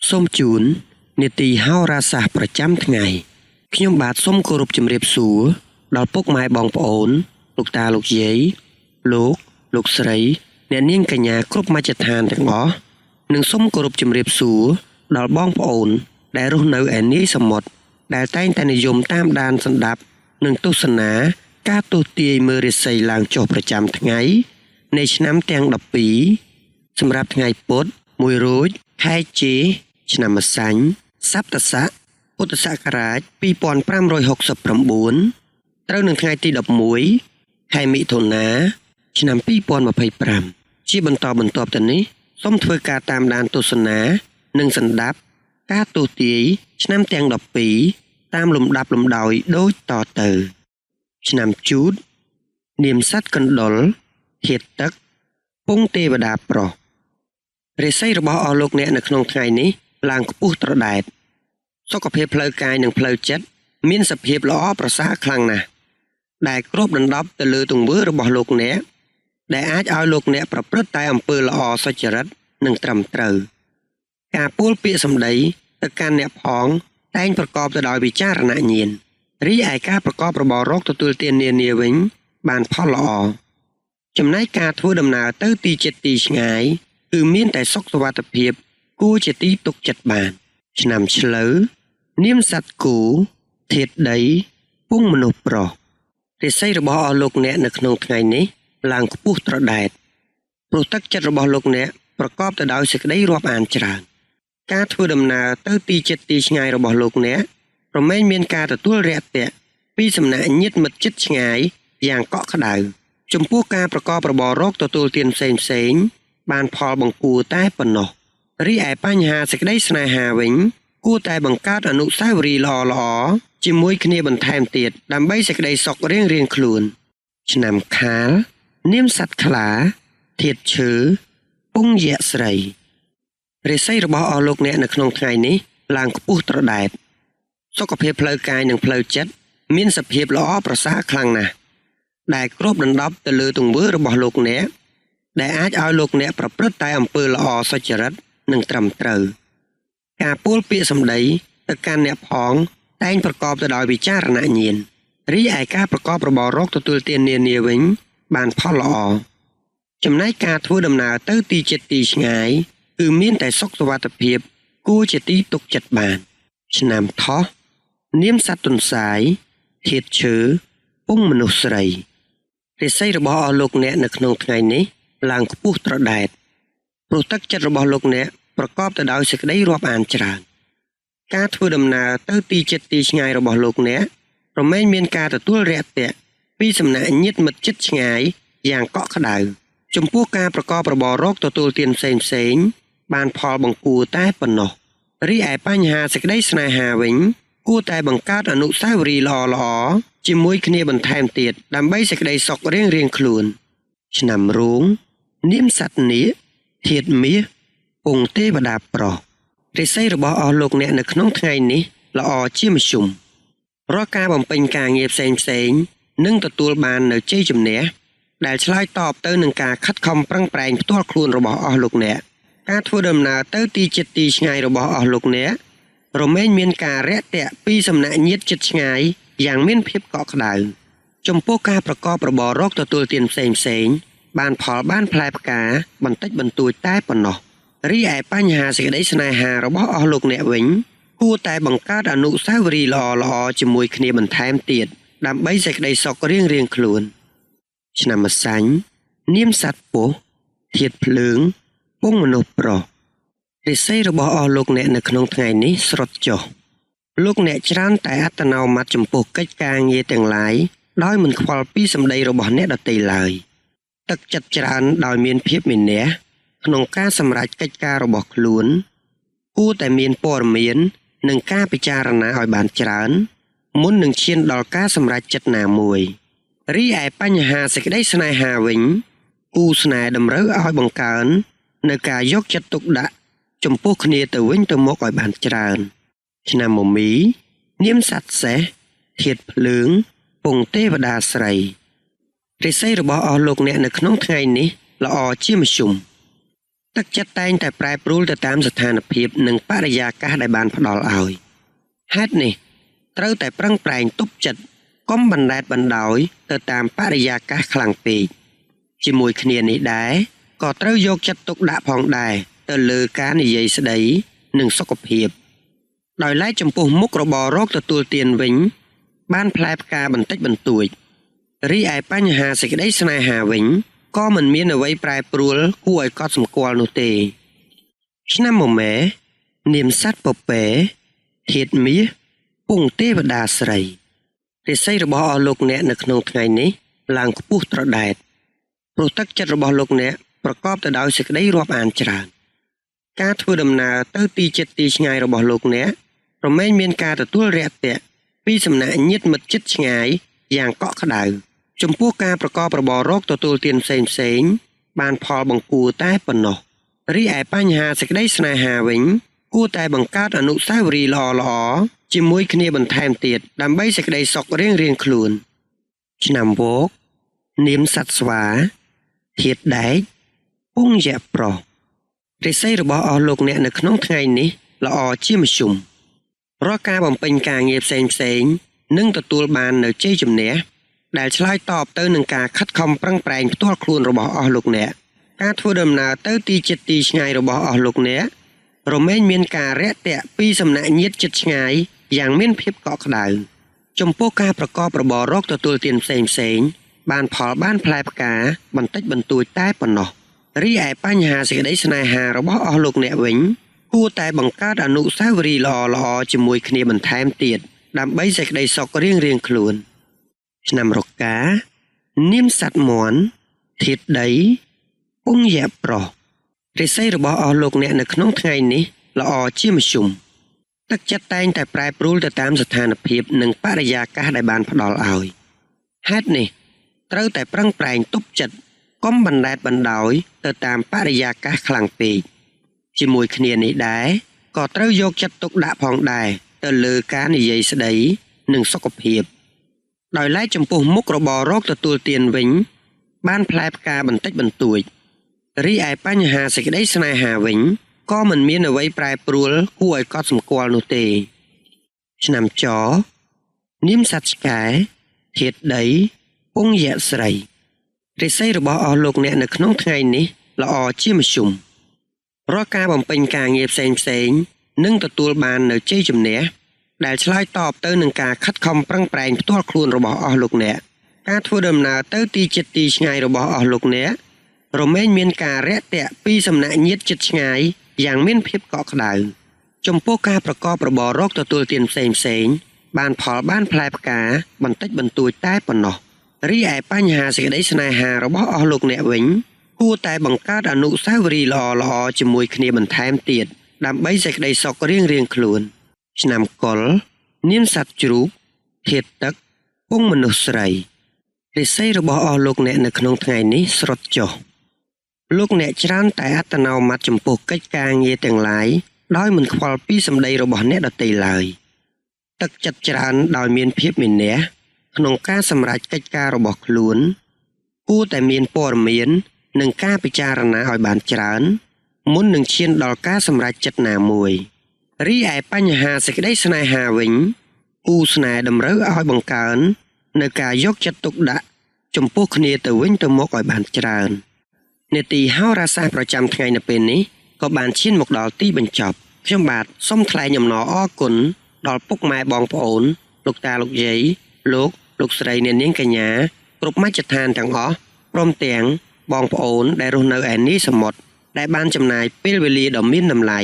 សូមជូននីតិហោរាសាស្ត្រប្រចាំថ្ងៃខ្ញុំបាទសូមគោរពជំរាបសួរដល់ពុកម៉ែបងប្អូនលោកតាលោកយាយលោកស្រីអ្នកនាងកញ្ញាគ្រប់មជ្ឈដ្ឋានទាំងអស់និងសូមគោរពជំរាបសួរដល់បងប្អូនដែលរស់នៅឯនាយសមុទ្រដែលតែងតែនិយមតាមដានសន្តាប់និងទស្សនាការទស្សន៍ទាយមើលរាសីឡើងចុះប្រចាំថ្ងៃនៃឆ្នាំទាំង12សម្រាប់ថ្ងៃពុធ1រោចខែចេឆ្នាំម្សាញ់សប្តស័កពុទ្ធសករាជ2569ត្រូវនឹងថ្ងៃទី11ខែមិថុនាឆ្នាំ2025ជាបន្តបន្ទាប់ទៅនេះសូមធ្វើការតាមដានទស្សនានិងសន្តាប់ការទស្សន៍ទាយឆ្នាំទាំង12តាមលំដាប់លំដោយដូចតទៅឆ្នាំជូតនាមសត្វកណ្ដុរធាតុទឹកពងទេវតាប្រុសរាសីរបស់អស់លោកអ្នកនៅក្នុងថ្ងៃនេះឡើងខ្ពស់ត្រដែតសុខភាពផ្លូវកាយនិងផ្លូវចិត្តមានសភាពល្អប្រសើរខ្លាំងណាស់ដែលគ្របដណ្ដប់ទៅលើទង្វើរបស់លោកអ្នកដែលអាចឲ្យលោកអ្នកប្រព្រឹត្តតែអំពើល្អសុចរិតនិងត្រឹមត្រូវការពោលពាក្យសម្ដីទៅកាន់អ្នកផងតែងប្រកបទៅដោយវិចារណញ្ញាណរីឯការប្រកបរបររកទទួលទាននានាវិញបានផលល្អចំណែកការធ្វើដំណើរទៅទីជិតទីឆ្ងាយគឺមានតែសុខសុវត្ថិភាពគួរជាទីទុកចិត្តបានឆ្នាំឆ្លូវនាមសត្វគោធាតុដីពងមនុស្សប្រុសរាសីរបស់អស់លោកអ្នកនៅក្នុងថ្ងៃនេះឡើងខ្ពស់ត្រដែតព្រោះទឹកចិត្តរបស់លោកអ្នកប្រកបទៅដោយសេចក្តីរាប់អានច្រើនការធ្វើដំណើរទៅទីជិតទីឆ្ងាយរបស់លោកអ្នករមែងមានការទទួលរាក់ទាក់ពីសំណាក់ញាតិមិត្តជិតឆ្ងាយយ៉ាងកក់ក្ដៅចំពោះការប្រកបរបររកទទួលទានផ្សេងបានផលបង្គួរតែប៉ុណ្ណោះរីឯបញ្ហាសេចក្តីស្នេហាវិញគួរតែបង្កើតអនុស្សាវរីយ៍ល្អៗជាមួយគ្នាបន្ថែមទៀតដើម្បីសេចក្តីសុខរៀងៗខ្លួនឆ្នាំខាលនាមសត្វខ្លាធាតុឈើពងយក្សស្រីរាសីរបស់អស់លោកអ្នកនៅក្នុងថ្ងៃនេះឡើងខ្ពស់ត្រដែតសុខភាពផ្លូវកាយនិងផ្លូវចិត្តមានសភាពល្អប្រសើរខ្លាំងណាស់ដែលគ្របដណ្ដប់ទៅលើទង្វើរបស់លោកអ្នកដែលអាចឲ្យលោកអ្នកប្រព្រឹត្តតែអំពើល្អសុចរិតនិងត្រឹមត្រូវការពោលពាក្យសម្ដីទៅកាន់អ្នកផងតែងប្រកបទៅដោយវិចារណញ្ញាណរីឯការប្រកបរបររកទទួលទាននានាវិញបានផលល្អចំណែកការធ្វើដំណើរទៅទីជិតទីឆ្ងាយគឺមានតែសុខសុវត្ថិភាពគួរជាទីទុកចិត្តបានឆ្នាំថោះនាមសត្វទន្សាយធាតុឈើពងមនុស្សស្រីរាសីរបស់អស់លោកអ្នកនៅក្នុងថ្ងៃនេះឡើងខ្ពស់ត្រដែតព្រោះទឹកចិត្តរបស់លោកអ្នកប្រកបទៅដោយសេចក្តីរាប់អានច្រើនការធ្វើដំណើរទៅទីជិតទីឆ្ងាយរបស់លោកអ្នករមែងមានការទទួលរាក់ទាក់ពីសំណាក់ញាតិមិត្តជិតឆ្ងាយយ៉ាងកក់ក្ដៅចំពោះការប្រកបរបររកទទួលទានផ្សេងបានផលបង្គួរតែប៉ុណ្ណោះរីឯបញ្ហាសេចក្តីស្នេហាវិញគួរតែបង្កើតអនុស្សាវរីយ៍ល្អៗជាមួយគ្នាបន្ថែមទៀតដើម្បីសេចក្តីសុខរៀងៗខ្លួនឆ្នាំរោងនាមសត្វនាគធាតុមាសពងទេវតាប្រុសរាសីរបស់អស់លោកអ្នកនៅក្នុងថ្ងៃនេះល្អជាមធ្យមរាល់ការបំពេញការងារផ្សេងនឹងទទួលបាននូវជ័យជំនះដែលឆ្លើយតបទៅនឹងការខិតខំប្រឹងប្រែងផ្ទាល់ខ្លួនរបស់អស់លោកអ្នកការធ្វើដំណើរទៅទីជិតទីឆ្ងាយរបស់អស់លោកអ្នករមែងមានការរាក់ទាក់ពីសំណាក់ញាតិជិតឆ្ងាយយ៉ាងមានភាពកក់ក្ដៅចំពោះការប្រកបរបររកទទួលទានផ្សេងបានផលបានផ្លែផ្កាបន្តិចបន្តួចតែប៉ុណ្ណោះរីឯបញ្ហាសេចក្តីស្នេហារបស់អស់លោកអ្នកវិញគួរតែបង្កើតអនុស្សាវរីយ៍ល្អៗជាមួយគ្នាបន្ថែមទៀតដើម្បីសេចក្តីសុខរៀងៗខ្លួនឆ្នាំម្សាញ់នាមសត្វពស់ធាតុភ្លើងពងមនុស្សប្រុសរាសីរបស់អស់លោកអ្នកនៅក្នុងថ្ងៃនេះស្រុតចុះលោកអ្នកច្រើនតែអត្តនោម័តចំពោះកិច្ចការងារទាំងឡាយដោយមិនខ្វល់ពីសម្ដីរបស់អ្នកដទៃឡើយទឹកចិត្តច្រើនដោយមានភាពមានះក្នុងការសម្រេចកិច្ចការរបស់ខ្លួនគួរតែមានព័ត៌មាននិងការពិចារណាឲ្យបានច្រើនមុននឹងឈានដល់ការសម្រេចចិត្តណាមួយរីឯបញ្ហាសេចក្តីស្នេហាវិញគូស្នេហ៍តម្រូវឲ្យបង្កើននៅការយកចិត្តទុកដាក់ចំពោះគ្នាទៅវិញទៅមកឲ្យបានច្រើនឆ្នាំមមីនាមសត្វសេះធាតុភ្លើងពងទេវតាស្រីរាសីរបស់អស់លោកអ្នកនៅក្នុងថ្ងៃនេះល្អជាមធ្យម ទឹកចិត្តតែងតែប្រែប្រួលទៅតាមស្ថានភាពនិងបរិយាកាសដែលបានផ្ដល់ឲ្យហេតុនេះត្រូវតែប្រឹងប្រែងទប់ចិត្តកុំបណ្តែតបណ្ដោយទៅតាមបរិយាកាសខ្លាំងពេកជាមួយគ្នានេះដែរក៏ត្រូវយកចិត្តទុកដាក់ផងដែរទៅលើការនិយាយស្ដីនិងសុខភាពដោយឡែកចំពោះមុខរបររកទទួលទានវិញបានផ្លែផ្កាបន្តិចបន្តួចរីឯបញ្ហាសេចក្តីស្នេហាវិញក៏មិនមានអ្វីប្រែប្រួលគួរឲ្យកត់សម្គាល់នោះទេឆ្នាំមមែនាមសត្វពពែធាតុមាសពងទេវតាស្រីរាសីរបស់អស់លោកអ្នកនៅក្នុងថ្ងៃនេះឡើងខ្ពស់ត្រដែតព្រោះទឹកចិត្តរបស់លោកអ្នកប្រកបទៅដោយសេចក្តីរាប់អានច្រើនការធ្វើដំណើរទៅទីជិតទីឆ្ងាយរបស់លោកអ្នករមែងមានការទទួលរាក់ទាក់ពីសំណាក់ញាតិមិត្តជិតឆ្ងាយយ៉ាងកក់ក្ដៅចំពោះការប្រកបរបររកទទួលទានផ្សេងបានផលបង្គួរតែប៉ុណ្ណោះរីឯបញ្ហាសេចក្តីស្នេហាវិញគួរតែបង្កើតអនុស្សាវរីយ៍ល្អៗជាមួយគ្នាបន្ថែមទៀតដើម្បីសេចក្តីសុខរៀងៗខ្លួនឆ្នាំវោកនាមសត្វស្វាធាតុដែកពងយៈប្រុសរាសីរបស់អស់លោកអ្នកនៅក្នុងថ្ងៃនេះល្អជាមធ្យមរាល់ការបំពេញការងារផ្សេងនឹងទទួលបាននូវជ័យជំនះដែលឆ្លើយតបទៅនឹងការខិតខំប្រឹងប្រែងផ្ទាល់ខ្លួនរបស់អស់លោកអ្នកការធ្វើដំណើរទៅទីជិតទីឆ្ងាយរបស់អស់លោកអ្នករមែងមានការរាក់ទាក់ពីសំណាក់ញាតិជិតឆ្ងាយយ៉ាងមានភាពកក់ក្ដៅចំពោះការប្រកបរបររកទទួលទានផ្សេងបានផលបានផ្លែផ្កាបន្តិចបន្តួចតែប៉ុណ្ណោះរីឯបញ្ហាសេចក្តីស្នេហារបស់អស់លោកអ្នកវិញគួរតែបង្កើតអនុស្សាវរីយ៍ល្អៗជាមួយគ្នាបន្ថែមទៀតដើម្បីសេចក្តីសុខរៀងៗខ្លួនឆ្នាំរកានាមសត្វមន់ធាតុដីពងយៈប្រុសរាសីរបស់អស់លោកអ្នកនៅក្នុងថ្ងៃនេះល្អជាមធ្យមទឹកចិត្តតែងតែប្រែប្រួលទៅតាមស្ថានភាពនិងបរិយាកាសដែលបានផ្ដល់ឲ្យហេតុនេះត្រូវតែប្រឹងប្រែងទប់ចិត្តកុំបណ្តែតបណ្ដោយទៅតាមបរិយាកាសខ្លាំងពេកជាមួយគ្នានេះដែរក៏ត្រូវយកចិត្តទុកដាក់ផងដែរទៅលើការនិយាយស្ដីនិងសុខភាពដោយឡែកចំពោះមុខរបររកទទួលទានវិញបានផ្លែផ្កាបន្តិចបន្តួចរីឯបញ្ហាសេចក្តីស្នេហាវិញក៏មិនមានអ្វីប្រែប្រួលគួរឲ្យកត់សម្គាល់នោះទេឆ្នាំចនាមសត្វឆ្កែធាតុដីពងយៈស្រីរាសីរបស់អស់លោកអ្នកនៅក្នុងថ្ងៃនេះល្អជាមធ្យមរាល់ការបំពេញការងារផ្សេងនឹងទទួលបាននូវជ័យជំនះដែលឆ្លើយតបទៅនឹងការខិតខំប្រឹងប្រែងផ្ទាល់ខ្លួនរបស់អស់លោកអ្នកការធ្វើដំណើរទៅទីជិតទីឆ្ងាយរបស់អស់លោកអ្នករមែងមានការរាក់ទាក់ពីសំណាក់ញាតិជិតឆ្ងាយយ៉ាងមានភាពកក់ក្ដៅចំពោះការប្រកបរបររកទទួលទានផ្សេងបានផលបានផ្លែផ្កាបន្តិចបន្តួចតែប៉ុណ្ណោះរីឯបញ្ហាសេចក្តីស្នេហារបស់អស់លោកអ្នកវិញគួរតែបង្កើតអនុស្សាវរីយ៍ល្អៗជាមួយគ្នាបន្ថែមទៀតដើម្បីសេចក្តីសុខរៀងៗខ្លួនឆ្នាំកុលនាមសត្វជ្រូកធាតុទឹកពងមនុស្សស្រីរាសីរបស់អស់លោកអ្នកនៅក្នុងថ្ងៃនេះស្រុតចុះលោកអ្នកច្រើនតែអត្តនោម័តចំពោះកិច្ចការងារទាំងឡាយដោយមិនខ្វល់ពីសម្ដីរបស់អ្នកដទៃឡើយទឹកចិត្តច្រើនដោយមានភាពមានះក្នុងការសម្រេចកិច្ចការរបស់ខ្លួនគួរតែមានព័ត៌មាននិងការពិចារណាឲ្យបានច្រើនមុននឹងឈានដល់ការសម្រេចចិត្តណាមួយរីឯបញ្ហាសេចក្តីស្នេហាវិញគូស្នេហ៍តម្រូវឲ្យបង្កើននៅការយកចិត្តទុកដាក់ចំពោះគ្នាទៅវិញទៅមកឲ្យបានច្រើននាទីហោរាសាស្ត្រប្រចាំថ្ងៃនៅពេលនេះក៏បានឈានមកដល់ទីបញ្ចប់ខ្ញុំបាទសូមថ្លែងអំណរអគុណដល់ពុកម៉ែបងប្អូនលោកតាលោកយាយលោកស្រីអ្នកនាងកញ្ញាគ្រប់មជ្ឈដ្ឋានទាំងអស់ព្រមទាំងបងប្អូនដែលរស់នៅឯនីសមុទ្រដែលបានចំណាយពេលវេលាដ៏មានតម្លៃ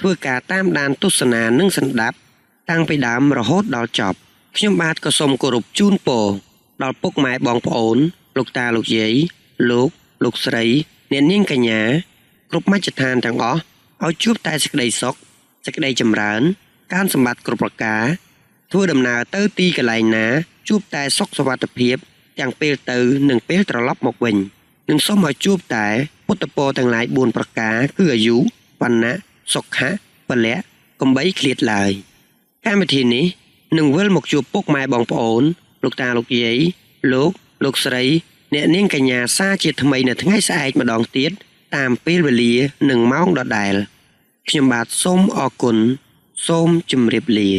ធ្វើការតាមដានទស្សនានិងសន្តាប់តាំងពីដើមរហូតដល់ចប់ខ្ញុំបាទក៏សូមគោរពជូនពរដល់ពុកម៉ែបងប្អូនលោកតាលោកយាយលោកស្រីអ្នកនាងកញ្ញាគ្រប់មជ្ឈដ្ឋានទាំងអស់ឲ្យជួបតែសេចក្តីសុខសេចក្តីចម្រើនការសម្បត្តិគ្រប់ប្រការធ្វើដំណើរទៅទីកន្លែងណាជួបតែសុខសុវត្ថិភាពទាំងពេលទៅនិងពេលត្រឡប់មកវិញនិងសូមឲ្យជួបតែពុទ្ធពរទាំងឡាយ4ប្រការគឺអាយុវណ្ណៈសុខៈពលៈកំបីឃ្លាតឡើយកម្មវិធីនេះនឹងវិលមកជួបពុកម៉ែបងប្អូនលោកតាលោកយាយលោកស្រីអ្នកនាងកញ្ញាសាជាថ្មីនៅថ្ងៃស្អែកម្ដងទៀត តាមពេលវេលានិងម៉ោងដដែលខ្ញុំបាទសូមអរគុណសូមជម្រាបលា